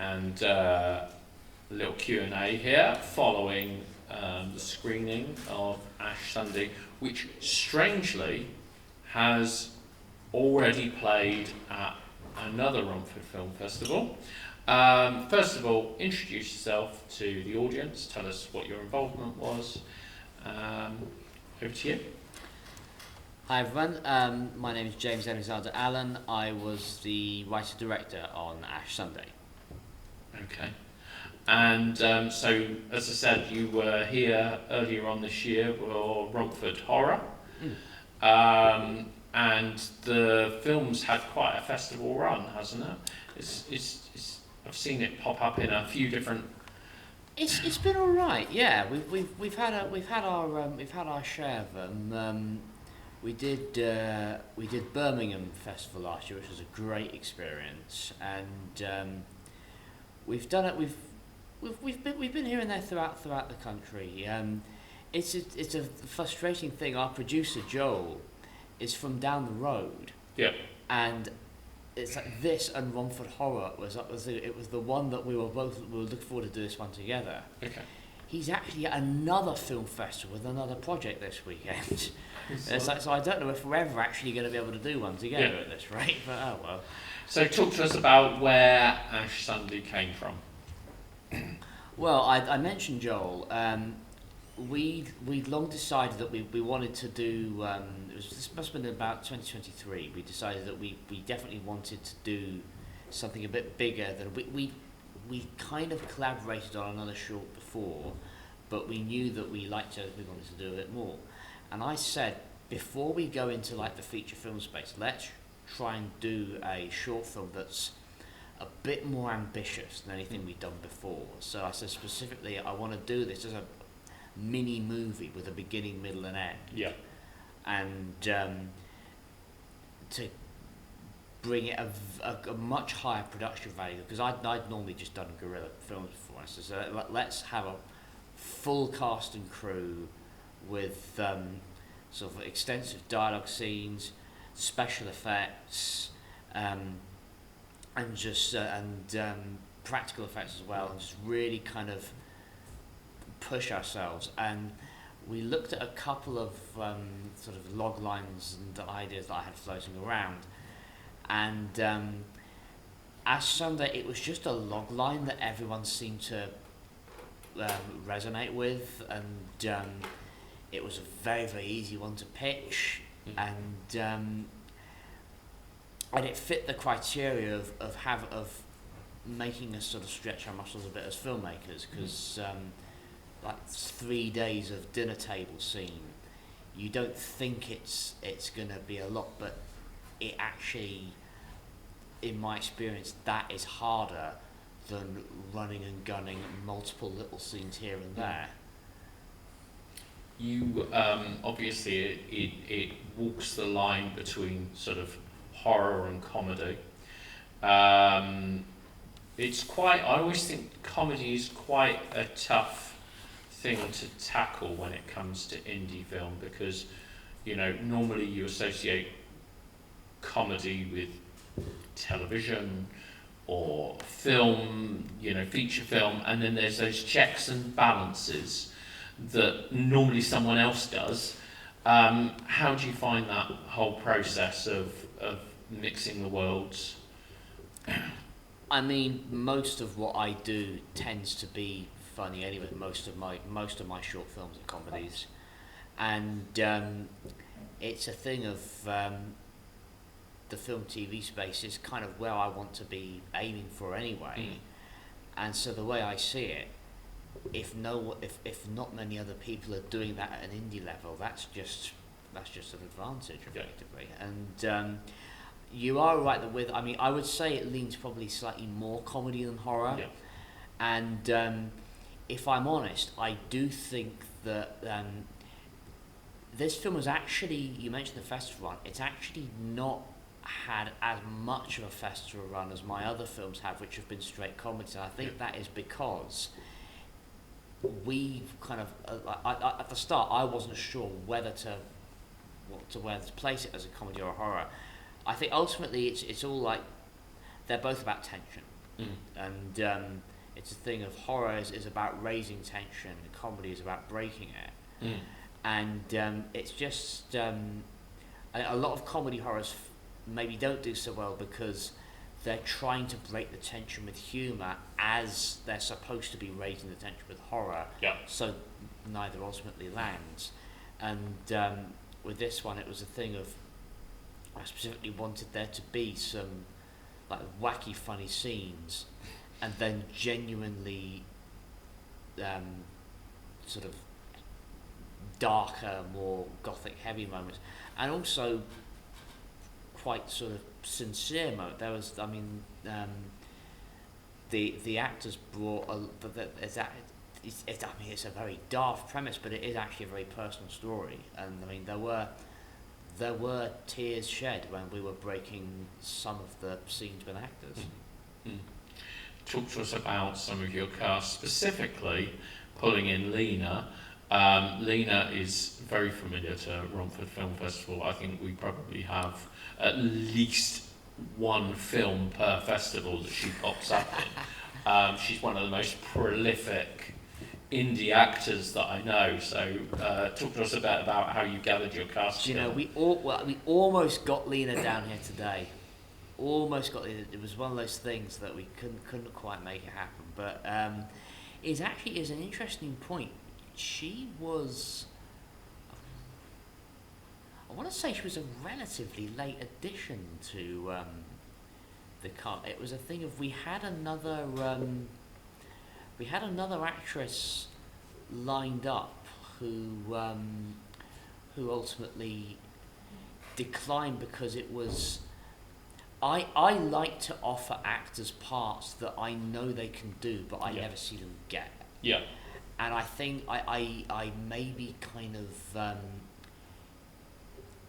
and a little Q&A here following the screening of Ash Sunday, which strangely has already played at another Romford Film Festival. First of all, introduce yourself to the audience, tell us what your involvement was. Over to you. Hi everyone, my name is James Alexander Allen. I was the writer-director on Ash Sunday. Okay. And so, as I said, you were here earlier on this year for Romford Horror. And the film's had quite a festival run, hasn't it? I've seen it pop up in a few different. It's been all right, yeah. We've had our share of them. We did Birmingham Festival last year, which was a great experience, and we've done it. We've been here and there throughout the country. It's a frustrating thing. Our producer Joel is from down the road. Yeah. And it's like this and Romford Horror was the one that we were looking forward to do this one together. Okay. He's actually at another film festival with another project this weekend. So I don't know if we're ever actually going to be able to do one together at this rate, but oh well. So talk to us about where Ash Sunday came from. Well, I mentioned Joel. We'd long decided that we wanted to do. This must have been about 2023. We decided that we definitely wanted to do something a bit bigger than we kind of collaborated on another short before, but we knew that we wanted to do a bit more. And I said, before we go into like the feature film space, let's try and do a short film that's a bit more ambitious than anything we've done before. So I said specifically, I want to do this as a mini movie with a beginning, middle, and end. Yeah. And to bring it a much higher production value, because I'd normally just done guerrilla films before. So let's have a full cast and crew with sort of extensive dialogue scenes, special effects, and practical effects as well, and just really kind of push ourselves. And we looked at a couple of sort of log lines and ideas that I had floating around, and as Sunday, it was just a log line that everyone seemed to resonate with, and it was a very, very easy one to pitch, and it fit the criteria of making us sort of stretch our muscles a bit as filmmakers, because like 3 days of dinner table scene, you don't think it's going to be a lot, but it actually, in my experience, that is harder than running and gunning multiple little scenes here and there. You obviously it walks the line between sort of horror and comedy. It's quite. I always think comedy is quite a tough thing to tackle when it comes to indie film, because normally you associate comedy with television or film, feature film, and then there's those checks and balances that normally someone else does. How do you find that whole process of mixing the worlds? I mean, most of what I do tends to be funny anyway. Most of my short films are comedies, and it's a thing of the film TV space is kind of where I want to be aiming for anyway. And so the way I see it, if not many other people are doing that at an indie level, that's just an advantage effectively. And you are right that I would say it leans probably slightly more comedy than horror. Yeah. And if I'm honest, I do think that this film was actually, you mentioned the festival run, it's actually not had as much of a festival run as my other films have, which have been straight comedies. And I think that is because we kind of, at the start, I wasn't sure whether to place it as a comedy or a horror. I think ultimately it's all like, they're both about tension. Mm. And it's a thing of horror is about raising tension, comedy is about breaking it. Mm. And it's just a lot of comedy horrors maybe don't do so well because they're trying to break the tension with humour as they're supposed to be raising the tension with horror. Yeah. So neither ultimately lands. And with this one, it was a thing of I specifically wanted there to be some like wacky, funny scenes, and then genuinely sort of darker, more gothic, heavy moments, and also quite sort of sincere moments. There was, I mean, the actors brought I mean, it's a very daft premise, but it is actually a very personal story, and I mean, there were tears shed when we were breaking some of the scenes with actors. Mm. Talk to us about some of your cast, specifically pulling in Lena. Lena is very familiar to Romford Film Festival. I think we probably have at least one film per festival that she pops up in. She's one of the most prolific indie actors that I know. So talk to us a bit about how you gathered your cast. You know, we almost got Lena down here today. Almost got Lena. It was one of those things that we couldn't quite make it happen. But it actually is an interesting point. She was, I want to say she was a relatively late addition to the cast. It was a thing of we had another actress lined up who ultimately declined because it was. I like to offer actors parts that I know they can do, but I never see them get. Yeah. And I think I maybe kind of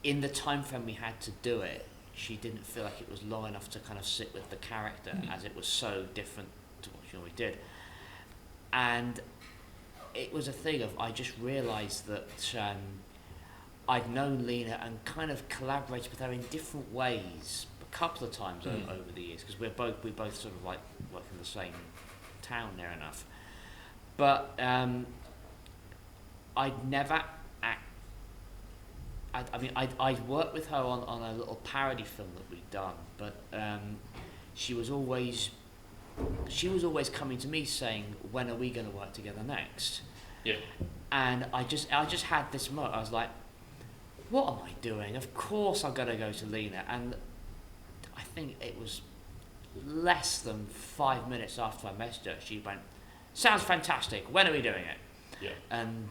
in the time frame we had to do it, she didn't feel like it was long enough to kind of sit with the character as it was so different to what she always did. And it was a thing of I just realised that I'd known Lena and kind of collaborated with her in different ways a couple of times over the years because we both sort of like work in the same town near enough. But I'd never I'd worked with her on a little parody film that we'd done, but she was always coming to me saying, when are we going to work together next? Yeah. And I just had this moment. I was like, what am I doing? Of course I'm going to go to Lena. And I think it was less than 5 minutes after I messaged her, she went, sounds fantastic. When are we doing it? Yeah. And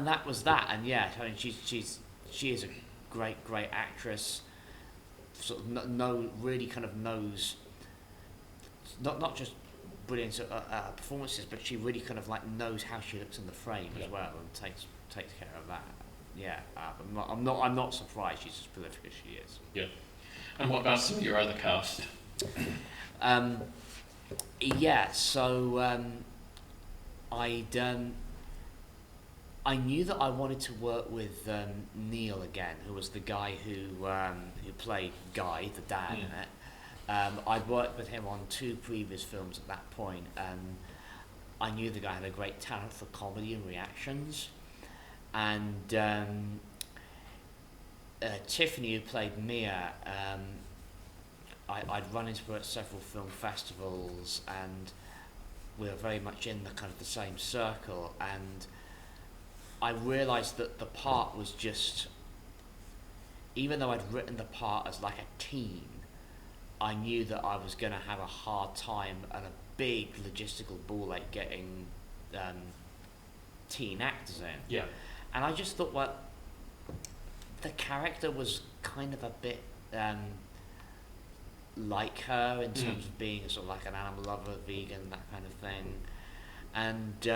that was that. And yeah, I mean, she is a great actress. Sort of really kind of knows not just brilliant performances, but she really kind of like knows how she looks in the frame as well, and takes care of that. Yeah, I'm not surprised she's as prolific as she is. Yeah. And what about some of your other cast? Yeah, so I knew that I wanted to work with Neil again, who was the guy who played Guy, the dad in it. I'd worked with him on 2 previous films at that point, and I knew the guy had a great talent for comedy and reactions. And Tiffany, who played Mia, I'd run into her at several film festivals, and we were very much in the kind of the same circle. And I realised that the part was just, even though I'd written the part as like a teen, I knew that I was going to have a hard time and a big logistical ball ache getting teen actors in. Yeah. And I just thought, well, the character was kind of a bit like her in terms of being sort of like an animal lover, vegan, that kind of thing. And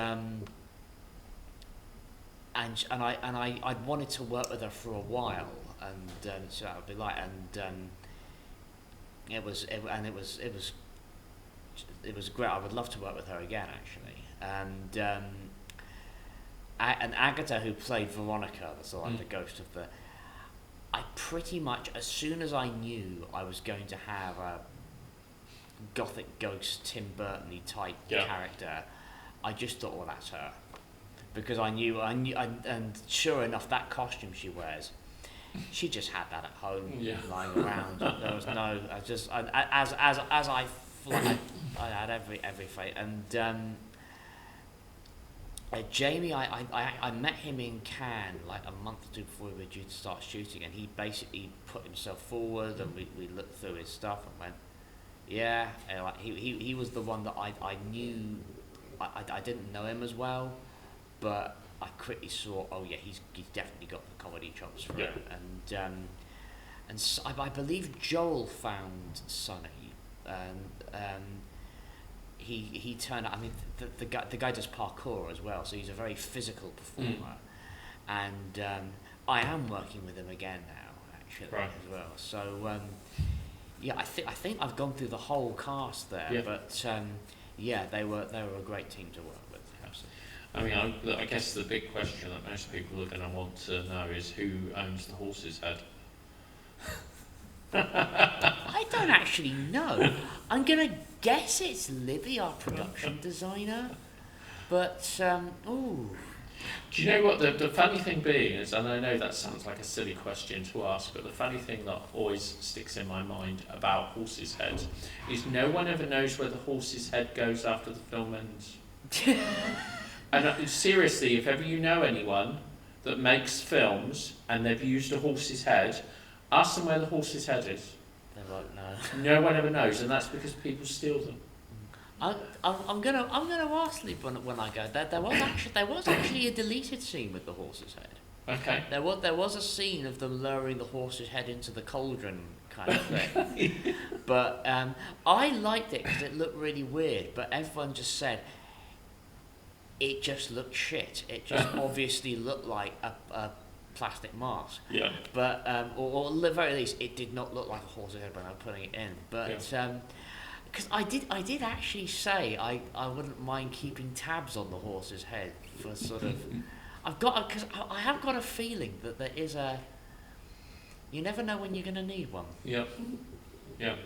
I'd wanted to work with her for a while, and so that would be like, and it was great. I would love to work with her again, actually. And Agatha, who played Veronica, that's like the ghost of the. I pretty much, as soon as I knew I was going to have gothic ghost Tim Burton-y type Yeah. character, I just thought, well, that's her, because and sure enough, that costume she wears, she just had that at home, lying around. There was no, as I fly, I had every faith. And Jamie, I met him in Cannes like a month or two before we were due to start shooting, and he basically put himself forward, and we looked through his stuff and went, yeah, and like he was the one that I knew. I didn't know him as well, but I quickly saw, oh yeah, he's definitely got the comedy chops for it. And so I believe Joel found Sonny, and he turned out. I mean, the guy does parkour as well, so he's a very physical performer. And I am working with him again now, actually, as well. So yeah, I think I've gone through the whole cast there, but yeah, they were a great team to work with. Absolutely. I mean, I guess the big question that most people are going to want to know is who owns the horse's head. I don't actually know. I'm going to guess it's Libby, our production designer. But, ooh. Do you know what the funny thing being is, and I know that sounds like a silly question to ask, but the funny thing that always sticks in my mind about horses' heads is no one ever knows where the horse's head goes after the film ends. And seriously, if ever you know anyone that makes films and they've used a horse's head, ask them where the horse's head is. They won't know. No one ever knows, and that's because people steal them. I'm gonna ask Lee when I go. There was actually a deleted scene with the horse's head. Okay. There was a scene of them lowering the horse's head into the cauldron kind of thing. But I liked it because it looked really weird. But everyone just said it just looked shit. It just obviously looked like a plastic mask. Yeah. But or at the very least, it did not look like a horse's head when I was putting it in. But because I did actually say I wouldn't mind keeping tabs on the horse's head for sort of. Because I have got a feeling that there is a. You never know when you're going to need one. Yeah. Yeah.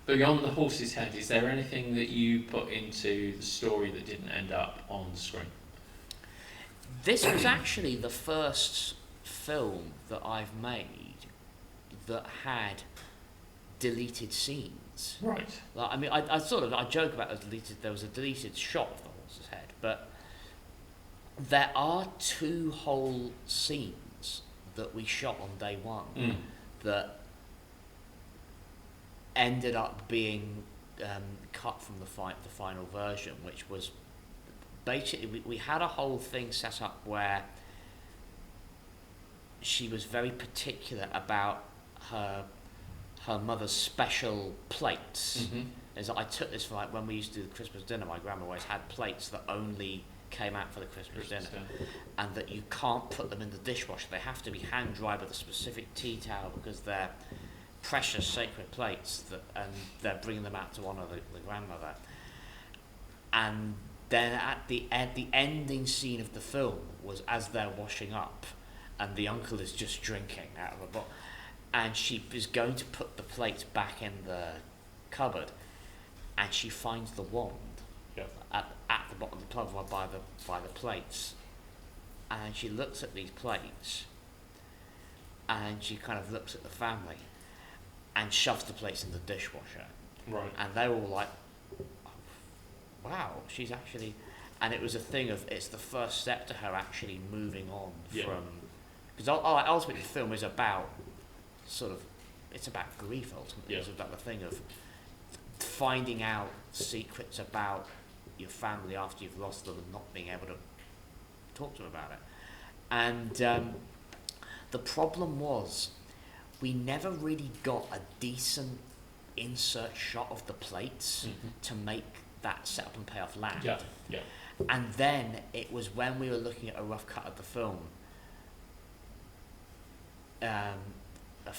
Beyond the horse's head, is there anything that you put into the story that didn't end up on the screen? This was actually the first film that I've made that had deleted scenes. Right. Like, I mean, I joke about there was a deleted shot of the horse's head, but there are 2 whole scenes that we shot on day one that ended up being cut from the final version, which was basically we had a whole thing set up where she was very particular about her mother's special plates. As I took this for, like, when we used to do the Christmas dinner, my grandma always had plates that only came out for the Christmas dinner, and that you can't put them in the dishwasher. They have to be hand dried with a specific tea towel because they're precious sacred plates, and they're bringing them out to honour the grandmother. And then at the ending scene of the film was as they're washing up, and the uncle is just drinking out of a bottle, and she is going to put the plates back in the cupboard, and she finds the wand at the bottom of the cupboard by the plates, and she looks at these plates, and she kind of looks at the family, and shoves the plates in the dishwasher. Right. And they're all like, oh, wow, she's actually... And it was a thing of, it's the first step to her actually moving on from... Because ultimately the film is about it's about grief ultimately. It's about the thing of finding out secrets about your family after you've lost them and not being able to talk to them about it. And the problem was, we never really got a decent insert shot of the plates to make that setup and payoff land. Yeah, yeah. And then it was when we were looking at a rough cut of the film, a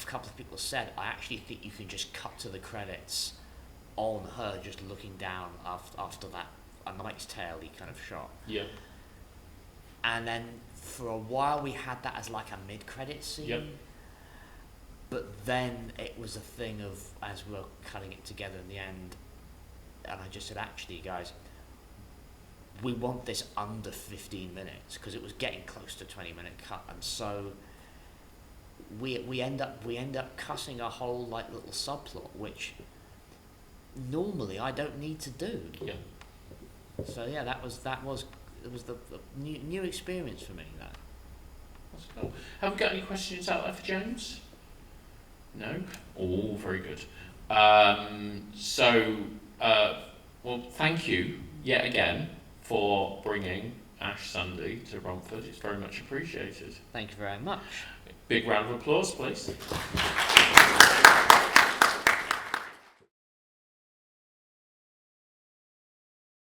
couple of people said, I actually think you can just cut to the credits on her just looking down after that A Knight's Tale-y kind of shot. Yeah. And then for a while we had that as like a mid-credit scene. Yep. but then it was a thing of, as we were cutting it together in the end, and I just said, actually, guys, we want this under 15 minutes, because it was getting close to 20-minute cut, and so we end up cutting a whole like little subplot, which normally I don't need to do. Yeah. So yeah, it was the new experience for me. That's cool. Have we got any questions out there for James? No? All very good. Well, thank you yet again for bringing Ash Sunday to Romford. It's very much appreciated. Thank you very much. Big round of applause, please.